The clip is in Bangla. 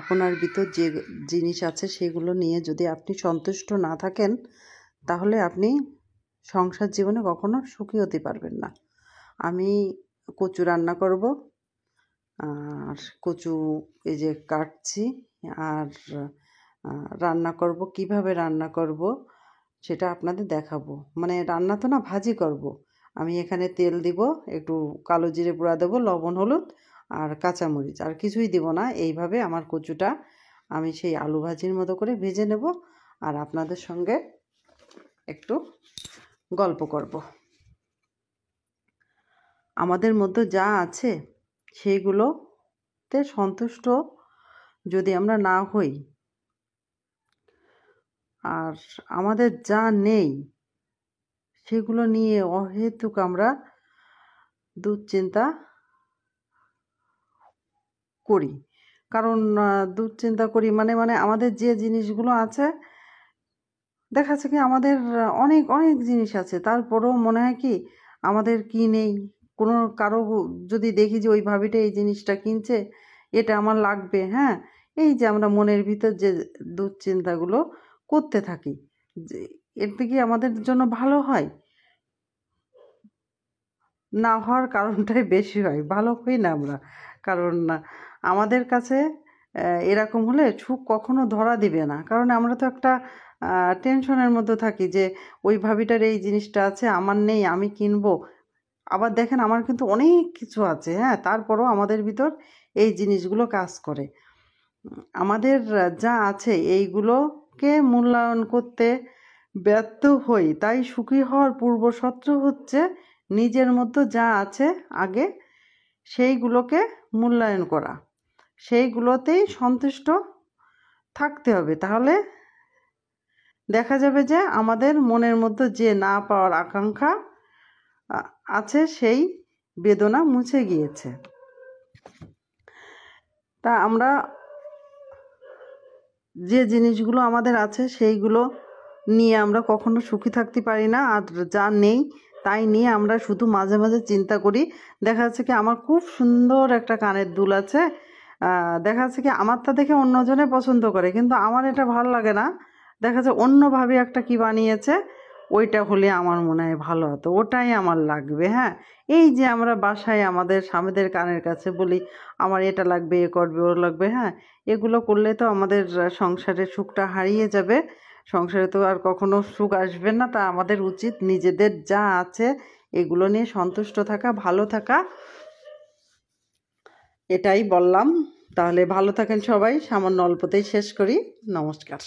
আপনার ভিতর যে জিনিস আছে সেগুলো নিয়ে যদি আপনি সন্তুষ্ট না থাকেন, তাহলে আপনি সংসার জীবনে কখনো সুখী হতে পারবেন না। আমি কচু রান্না করব, আর কচু এই যে কাটছি, আর রান্না করব। কিভাবে রান্না করব সেটা আপনাদের দেখাবো। মানে রান্না তো না, ভাজি করব। আমি এখানে তেল দিব, একটু কালো জিরে গুঁড়া দেবো, লবণ হলুদ আর কাঁচামরিচ, আর কিছুই দিব না। এইভাবে আমার কচুটা আমি সেই আলু ভাজির মতো করে ভেজে নেব, আর আপনাদের সঙ্গে একটু গল্প করব। আমাদের মধ্যে যা আছে সেইগুলোতে সন্তুষ্ট যদি আমরা না হই, আর আমাদের যা নেই সেগুলো নিয়ে অহেতুক আমরা দুশ্চিন্তা করি। কারণ দুশ্চিন্তা করি মানে আমাদের যে জিনিসগুলো আছে, দেখা যাচ্ছে কি আমাদের অনেক অনেক জিনিস আছে, তারপরেও মনে হয় কি আমাদের কি নেই। কোনো কারো যদি দেখি যে ওই ভাবিটা এই জিনিসটা কিনছে, এটা আমার লাগবে, হ্যাঁ, এই যে আমরা মনের ভিতর যে দুশ্চিন্তাগুলো করতে থাকি, যে এতে কি আমাদের জন্য ভালো হয়? না হওয়ার কারণটাই বেশি হয়, ভালো হই না আমরা। কারণ আমাদের কাছে এরকম হলে সুখ কখনো ধরা দিবে না। কারণ আমরা তো একটা টেনশনের মধ্যে থাকি যে ওই ভাবিটার এই জিনিসটা আছে, আমার নেই, আমি কিনবো। আবার দেখেন আমার কিন্তু অনেক কিছু আছে, হ্যাঁ, তারপরও আমাদের ভিতর এই জিনিসগুলো কাজ করে। আমাদের যা আছে এইগুলোকে মূল্যায়ন করতে ব্যর্থ হই। তাই সুখী হওয়ার পূর্বশর্ত হচ্ছে নিজের মধ্যে যা আছে আগে সেইগুলোকে মূল্যায়ন করা, সেইগুলোতেই সন্তুষ্ট থাকতে হবে। তাহলে দেখা যাবে যে আমাদের মনের মধ্যে যে না পাওয়ার আকাঙ্ক্ষা আছে সেই বেদনা মুছে গিয়েছে। তা আমরা যে জিনিসগুলো আমাদের আছে সেইগুলো নিয়ে আমরা কখনো সুখী থাকতে পারি না, আর যা নেই তাই নিয়ে আমরা শুধু মাঝে মাঝে চিন্তা করি। দেখা যাচ্ছে কি আমার খুব সুন্দর একটা কানের দুল আছে, দেখা যাচ্ছে কি আমারটা দেখে অন্যজনে পছন্দ করে, কিন্তু আমার এটা ভালো লাগে না। দেখা যাচ্ছে অন্যভাবে একটা কি বানিয়েছে, ওইটা হলে আমার মনে হয় ভালো হতো, ওটাই আমার লাগবে। হ্যাঁ, এই যে আমরা বাসায় আমাদের স্বামীদের কানের কাছে বলি আমার এটা লাগবে, এ করবে, ও লাগবে, হ্যাঁ, এগুলো করলে তো আমাদের সংসারের সুখটা হারিয়ে যাবে, সংসারে তো আর কখনো সুখ আসবে না। তা আমাদের উচিত নিজেদের যা আছে এগুলো নিয়ে সন্তুষ্ট থাকা, ভালো থাকা। এটাই বললাম। তাহলে ভালো থাকেন সবাই। সামান্য অল্পতেই শেষ করি। নমস্কার।